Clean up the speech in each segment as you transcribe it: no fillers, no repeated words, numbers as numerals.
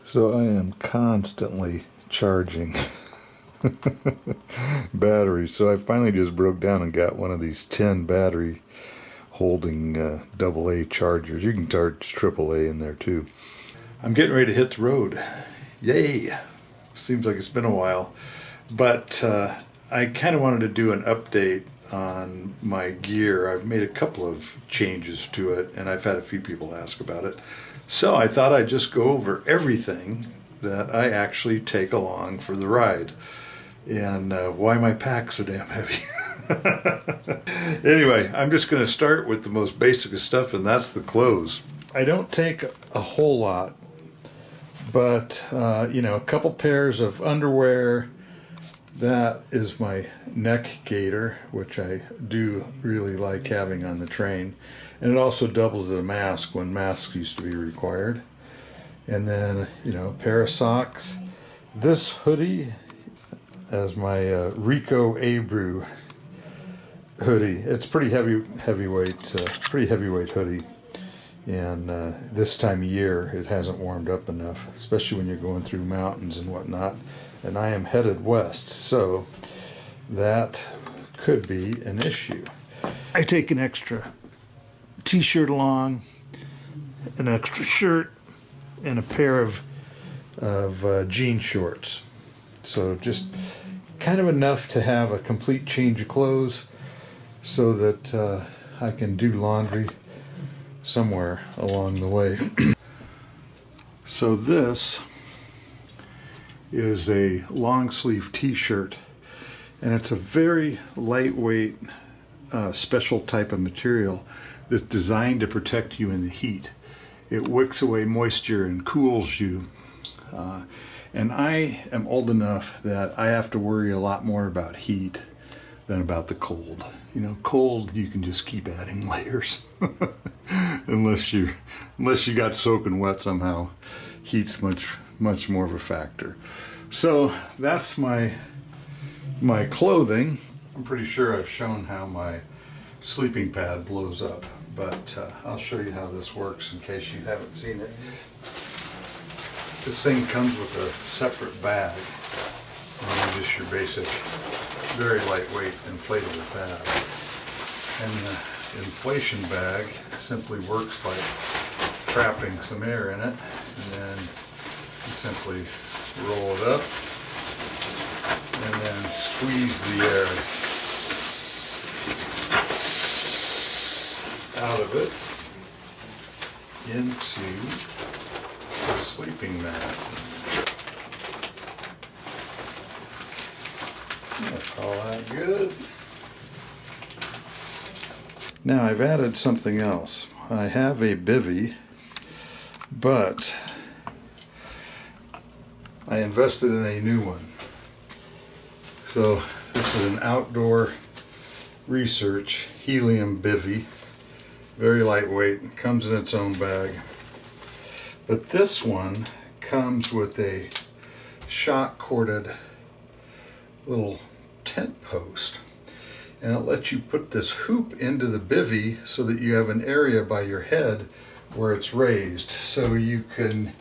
So I am constantly charging batteries. So I finally just broke down and got one of these 10 battery holding AA chargers. You can charge AAA in there too. I'm getting ready to hit the road. Yay! Seems like it's been a while. But I kind of wanted to do an update on my gear. I've made a couple of changes to it, and I've had a few people ask about it. So I thought I'd just go over everything that I actually take along for the ride, and why my pack's so damn heavy. Anyway, I'm just going to start with the most basic of stuff, and that's the clothes. I don't take a whole lot, but a couple pairs of underwear. That is my neck gaiter, which I do really like having on the train. And it also doubles as a mask when masks used to be required. And then, a pair of socks. This hoodie as my Rico Abreu hoodie. It's pretty heavyweight hoodie. And this time of year, it hasn't warmed up enough, especially when you're going through mountains and whatnot. And I am headed west, so that could be an issue. I take an extra t-shirt along, an extra shirt, and a pair of jean shorts. So just kind of enough to have a complete change of clothes so that I can do laundry somewhere along the way. So this is a long sleeve t-shirt, and it's a very lightweight special type of material that's designed to protect you in the heat. It wicks away moisture and cools you, and I am old enough that I have to worry a lot more about heat than about the cold. Cold, you can just keep adding layers unless you got soaking wet somehow. Heat's much more of a factor. So that's my clothing. I'm pretty sure I've shown how my sleeping pad blows up, but I'll show you how this works in case you haven't seen it. This thing comes with a separate bag, and just your basic, very lightweight inflatable pad. And the inflation bag simply works by trapping some air in it, and then you simply roll it up and then squeeze the air out of it into the sleeping mat. I'll call that good. Now I've added something else. I have a bivvy, but I invested in a new one. So this is an outdoor research helium bivvy. Very lightweight, comes in its own bag. But this one comes with a shock corded little tent post. And it lets you put this hoop into the bivvy so that you have an area by your head where it's raised, so you can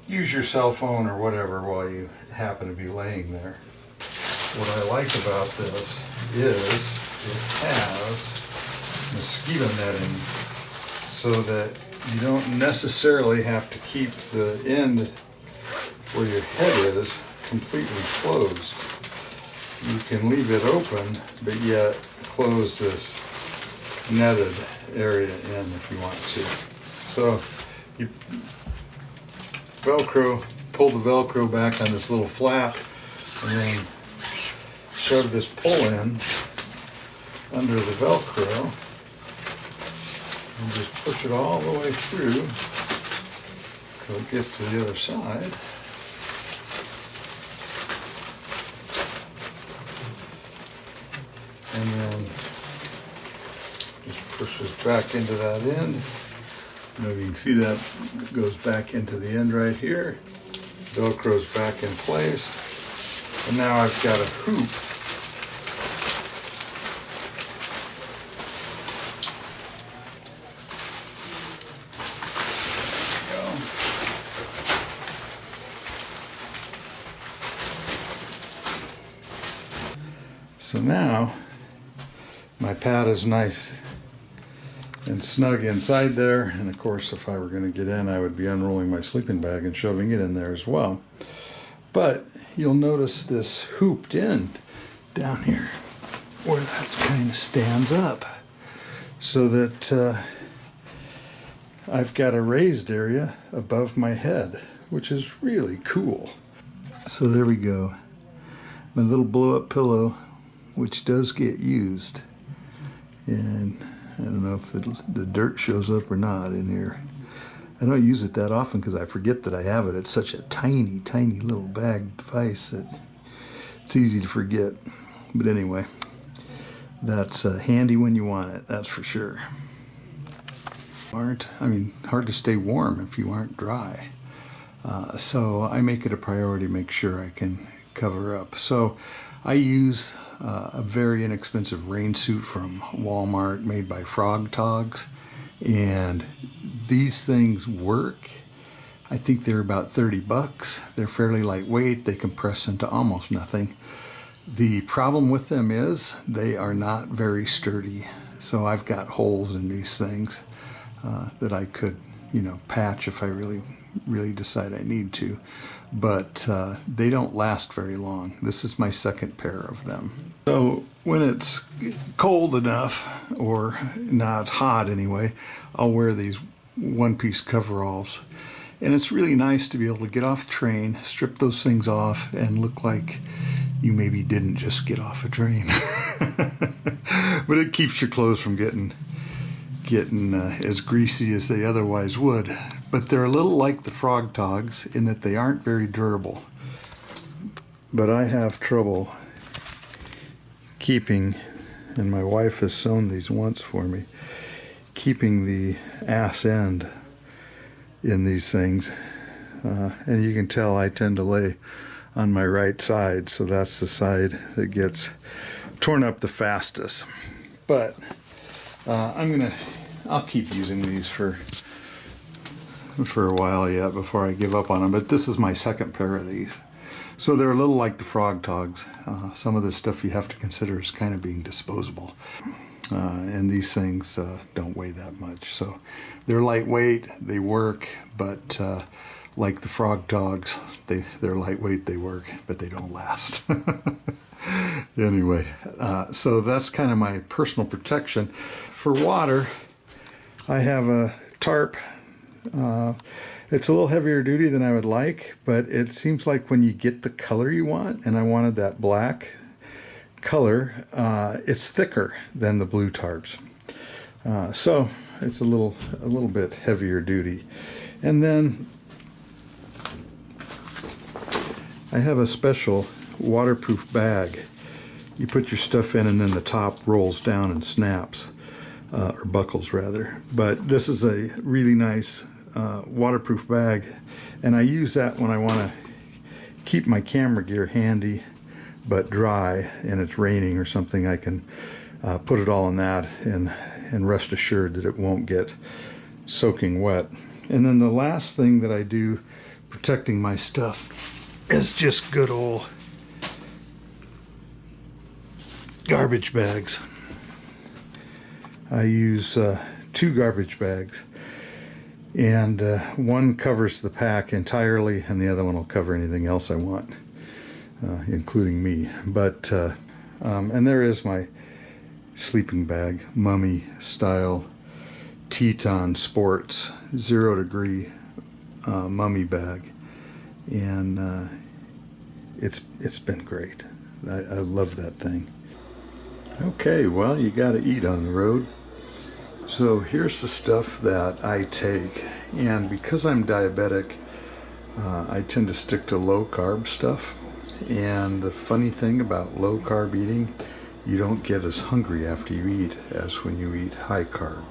use your cell phone or whatever while you happen to be laying there. What I like about this is it has mosquito netting so that you don't necessarily have to keep the end where your head is completely closed. You can leave it open, but yet close this netted area in if you want to. So you pull the Velcro back on this little flap, and then shove this pull in under the Velcro, and just push it all the way through till it gets to the other side. And then just pushes back into that end. You can see that goes back into the end right here. Velcro's back in place. And now I've got a hoop So now my pad is nice and snug inside there, and of course if I were going to get in, I would be unrolling my sleeping bag and shoving it in there as well. But you'll notice this hooped in down here where that's kind of stands up, so that I've got a raised area above my head, which is really cool. So there we go, my little blow-up pillow, which does get used, and I don't know if the dirt shows up or not in here. I don't use it that often because I forget that I have it. It's such a tiny, tiny little bag device that it's easy to forget. But anyway, that's handy when you want it, that's for sure. Hard to stay warm if you aren't dry. So I make it a priority to make sure I can cover up. So I use a very inexpensive rain suit from Walmart made by Frog Togs, and these things work. I think they're about 30 bucks. They're fairly lightweight. They compress into almost nothing. The problem with them is they are not very sturdy. So I've got holes in these things that I could, patch if I really decide I need to. But they don't last very long. This is my second pair of them. So when it's cold enough, or not hot anyway, I'll wear these one-piece coveralls. And it's really nice to be able to get off the train, strip those things off, and look like you maybe didn't just get off a train. But it keeps your clothes from getting as greasy as they otherwise would. But they're a little like the Frog Togs in that they aren't very durable. But I have trouble keeping, and my wife has sewn these once for me, keeping the ass end in these things. And you can tell I tend to lay on my right side, so that's the side that gets torn up the fastest. But I'll keep using these for a while yet before I give up on them. But this is my second pair of these. So they're a little like the Frog Togs. Some of the stuff you have to consider is kind of being disposable. And these things don't weigh that much. So they're lightweight, they work, but like the Frog Togs, they're lightweight, they work, but they don't last. Anyway, so that's kind of my personal protection. For water, I have a tarp. It's a little heavier duty than I would like, but it seems like when you get the color you want, and I wanted that black color, it's thicker than the blue tarps. So it's a little bit heavier duty. And then I have a special waterproof bag. You put your stuff in and then the top rolls down and snaps, or buckles rather. But this is a really nice waterproof bag, and I use that when I want to keep my camera gear handy but dry and it's raining or something. I can put it all in that and rest assured that it won't get soaking wet. And then the last thing that I do protecting my stuff is just good old garbage bags. I use 2 garbage bags, and one covers the pack entirely and the other one will cover anything else I want, including me. But and there is my sleeping bag, mummy style Teton Sports 0 degree mummy bag, and it's been great. I love that thing. Okay, well, you got to eat on the road. So here's the stuff that I take, and because I'm diabetic, I tend to stick to low carb stuff. And the funny thing about low carb eating, you don't get as hungry after you eat as when you eat high carb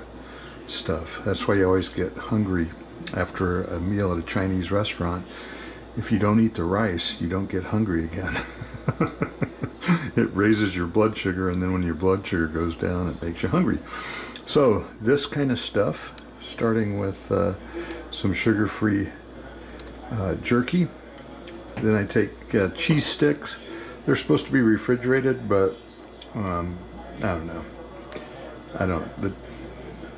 stuff. That's why you always get hungry after a meal at a Chinese restaurant. If you don't eat the rice, you don't get hungry again. It raises your blood sugar, and then when your blood sugar goes down, it makes you hungry. So this kind of stuff, starting with some sugar-free jerky. Then I take cheese sticks. They're supposed to be refrigerated, but I don't know.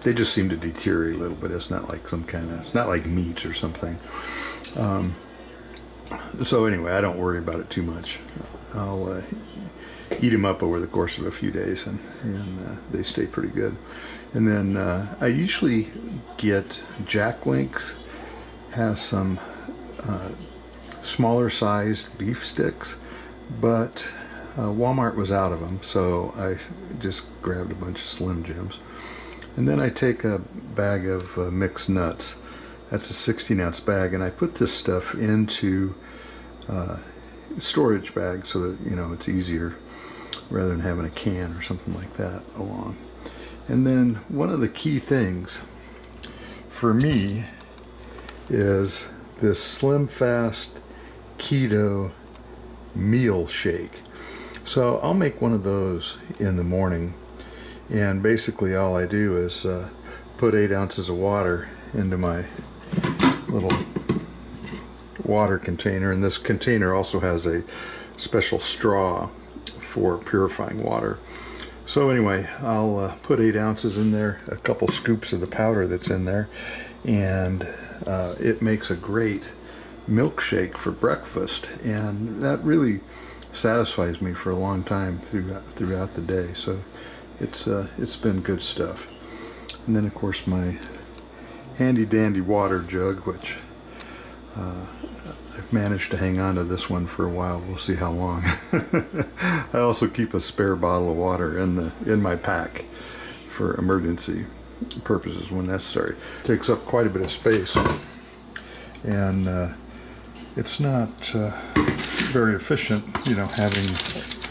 They just seem to deteriorate a little bit. It's not like it's not like meat or something. So anyway, I don't worry about it too much. I'll eat them up over the course of a few days, and they stay pretty good. And then I usually get Jack Link's, has some smaller sized beef sticks, but Walmart was out of them, so I just grabbed a bunch of Slim Jims. And then I take a bag of mixed nuts. That's a 16-ounce bag, and I put this stuff into storage bag so that it's easier rather than having a can or something like that along. And then one of the key things for me is this Slim Fast Keto meal shake. So I'll make one of those in the morning, and basically all I do is put 8 ounces of water into my little water container, and this container also has a special straw for purifying water. So anyway, I'll put 8 ounces in there, a couple scoops of the powder that's in there, and it makes a great milkshake for breakfast, and that really satisfies me for a long time throughout the day. So it's been good stuff. And then of course my handy dandy water jug, which I've managed to hang on to this one for a while. We'll see how long. I also keep a spare bottle of water in my pack for emergency purposes when necessary. It takes up quite a bit of space, and it's not very efficient, having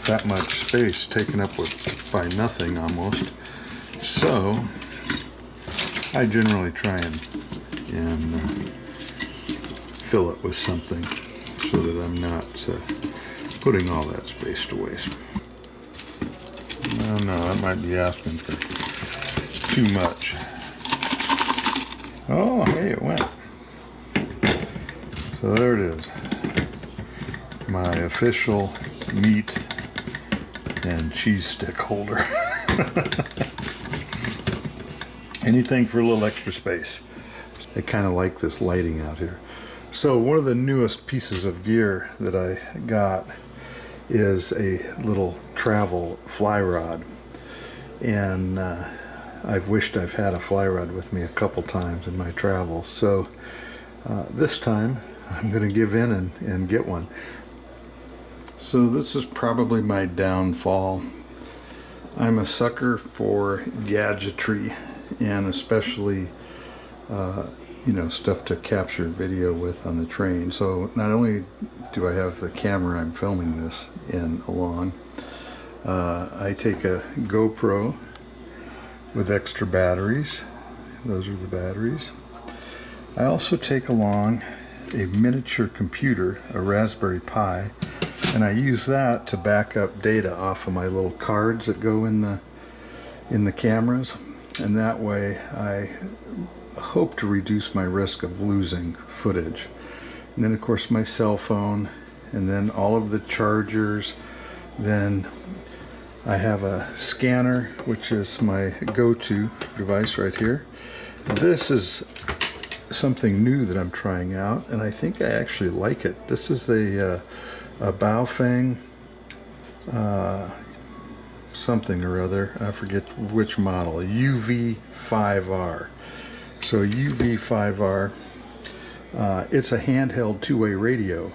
that much space taken up by nothing almost. So I generally try and fill it with something so that I'm not putting all that space to waste. No, that might be asking for too much. Oh, hey, it went. So there it is. My official meat and cheese stick holder. Anything for a little extra space. I kind of like this lighting out here. So one of the newest pieces of gear that I got is a little travel fly rod, and I've wished I've had a fly rod with me a couple times in my travels. So this time I'm going to give in and get one. So this is probably my downfall. I'm a sucker for gadgetry, and especially stuff to capture video with on the train. So not only do I have the camera I'm filming this in along, I take a GoPro with extra batteries. Those are the batteries. I also take along a miniature computer, a Raspberry Pi, and I use that to back up data off of my little cards that go in the cameras, and that way I hope to reduce my risk of losing footage. And then of course my cell phone, and then all of the chargers. Then I have a scanner, which is my go-to device right here. This is something new that I'm trying out, and I think I actually like it. This is a Baofeng something or other. I forget which model. UV5R. So UV5R, it's a handheld two-way radio.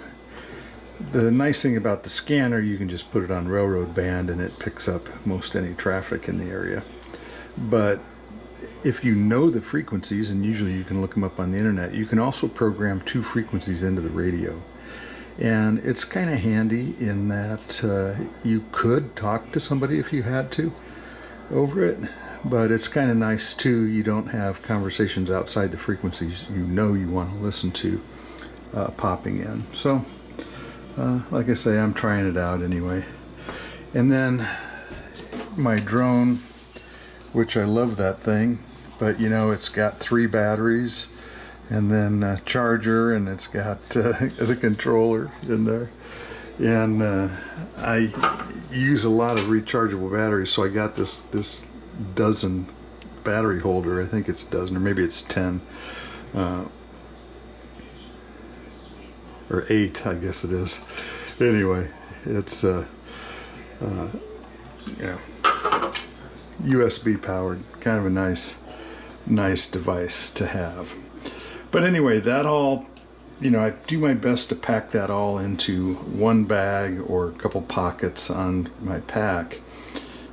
The nice thing about the scanner, you can just put it on railroad band and it picks up most any traffic in the area. But if you know the frequencies, and usually you can look them up on the internet, you can also program 2 frequencies into the radio. And it's kind of handy in that you could talk to somebody if you had to over it, but it's kind of nice too. You don't have conversations outside the frequencies you want to listen to popping in. So like I say, I'm trying it out anyway. And then my drone, which I love that thing, but it's got 3 batteries and then a charger, and it's got the controller in there. And I use a lot of rechargeable batteries, so I got this dozen battery holder. I think it's a dozen, or maybe it's 10, or 8, I guess it is. Anyway, it's USB powered, kind of a nice device to have. But anyway, that all, I do my best to pack that all into one bag or a couple pockets on my pack.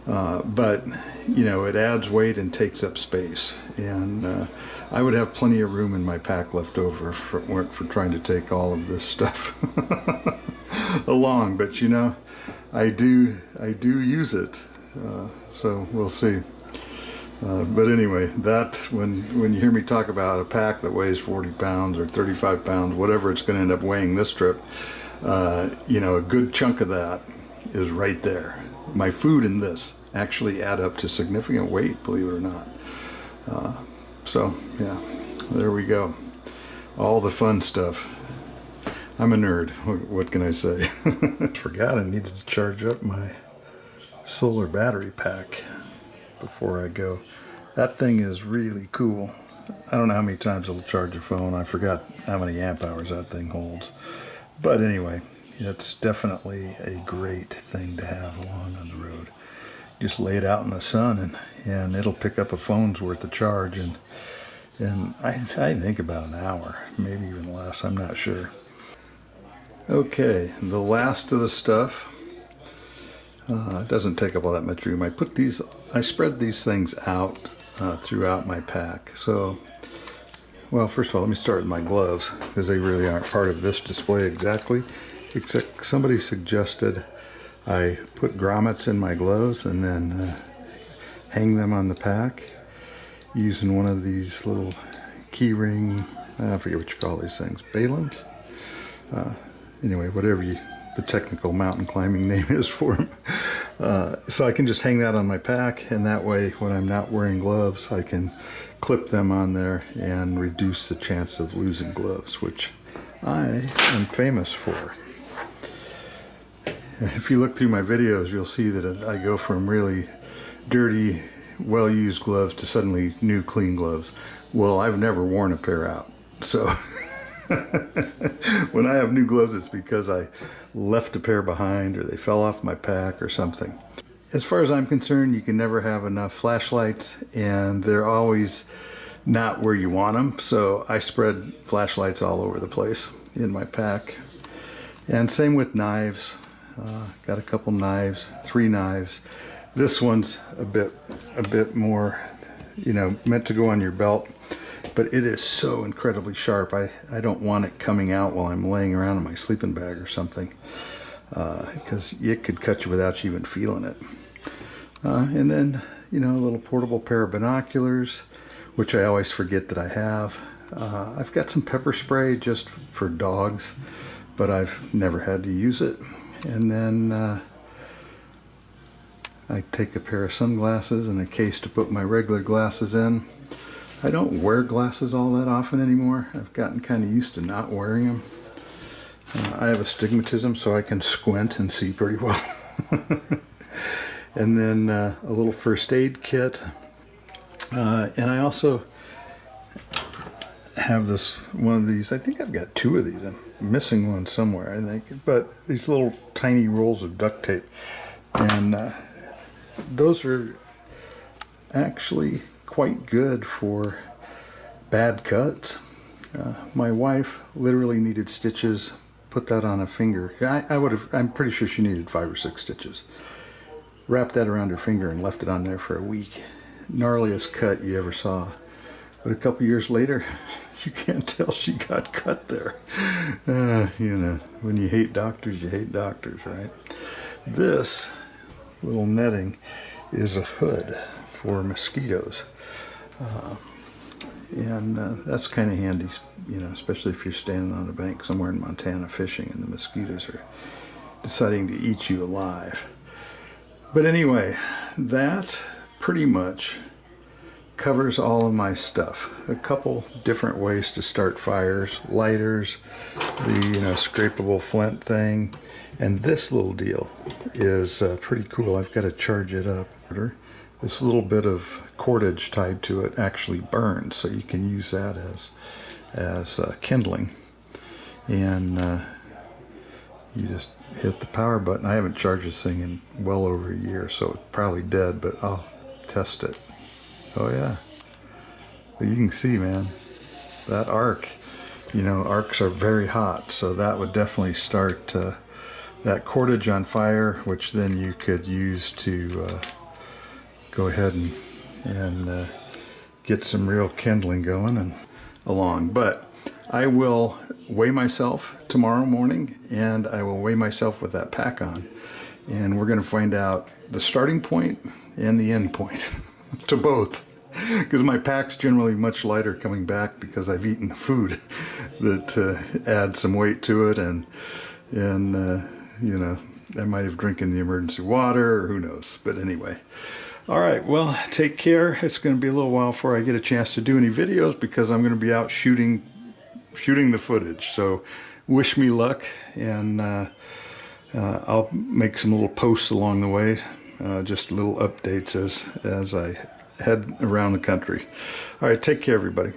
But it adds weight and takes up space, and I would have plenty of room in my pack left over for trying to take all of this stuff along. But I do use it, so we'll see. But anyway, that when you hear me talk about a pack that weighs 40 pounds or 35 pounds, whatever it's going to end up weighing this trip, a good chunk of that is right there. My food and this actually add up to significant weight, believe it or not. So yeah, there we go. All the fun stuff. I'm a nerd. What can I say? Forgot I needed to charge up my solar battery pack before I go. That thing is really cool. I don't know how many times it'll charge a phone. I forgot how many amp hours that thing holds. But anyway, it's definitely a great thing to have along on the road. Just lay it out in the sun and it'll pick up a phone's worth of charge and I think about an hour, maybe even less, I'm not sure. Okay, the last of the stuff. It doesn't take up all that much room. I spread these things out throughout my pack. So, well, first of all, let me start with my gloves, because they really aren't part of this display exactly, except somebody suggested I put grommets in my gloves and then hang them on the pack using one of these little key ring, I forget what you call these things, balins? Anyway, whatever the technical mountain climbing name is for them. So I can just hang that on my pack, and that way when I'm not wearing gloves I can clip them on there and reduce the chance of losing gloves, which I am famous for. If you look through my videos, you'll see that I go from really dirty, well-used gloves to suddenly new, clean gloves. Well, I've never worn a pair out, so when I have new gloves, it's because I left a pair behind or they fell off my pack or something. As far as I'm concerned, you can never have enough flashlights, and they're always not where you want them, so I spread flashlights all over the place in my pack. And same with knives. Got a couple knives, 3 knives. This one's a bit more, meant to go on your belt, but it is so incredibly sharp. I don't want it coming out while I'm laying around in my sleeping bag or something, because it could cut you without you even feeling it. And then, a little portable pair of binoculars, which I always forget that I have. I've got some pepper spray just for dogs, but I've never had to use it. And then I take a pair of sunglasses and a case to put my regular glasses in. I don't wear glasses all that often anymore. I've gotten kind of used to not wearing them. I have astigmatism, so I can squint and see pretty well. And then a little first aid kit. And I also have one of these. I think I've got 2 of these. I'm missing one somewhere, I think. But these little tiny rolls of duct tape. And those are actually quite good for bad cuts. My wife literally needed stitches. Put that on a finger. I'm pretty sure she needed 5 or 6 stitches. Wrapped that around her finger and left it on there for a week. Gnarliest cut you ever saw. But a couple years later, you can't tell she got cut there. When you hate doctors, right? This little netting is a hood for mosquitoes. And that's kind of handy, especially if you're standing on a bank somewhere in Montana fishing and the mosquitoes are deciding to eat you alive. But anyway, that pretty much covers all of my stuff. A couple different ways to start fires, lighters, the scrapable flint thing, and this little deal is pretty cool. I've got to charge it up. This little bit of cordage tied to it actually burns, so you can use that as kindling. And you just hit the power button. I haven't charged this thing in well over a year, so it's probably dead, but I'll test it. Oh yeah. But you can see, man, that arc, arcs are very hot, so that would definitely start that cordage on fire, which then you could use to go ahead and get some real kindling going and along. But I will weigh myself tomorrow morning, and I will weigh myself with that pack on, and we're going to find out the starting point and the end point to both, because my pack's generally much lighter coming back because I've eaten the food that adds some weight to it, and I might have drinking the emergency water, or who knows. But anyway, all right, well, take care. It's going to be a little while before I get a chance to do any videos because I'm going to be out shooting the footage. So wish me luck, and I'll make some little posts along the way, just little updates as I head around the country. All right, take care, everybody.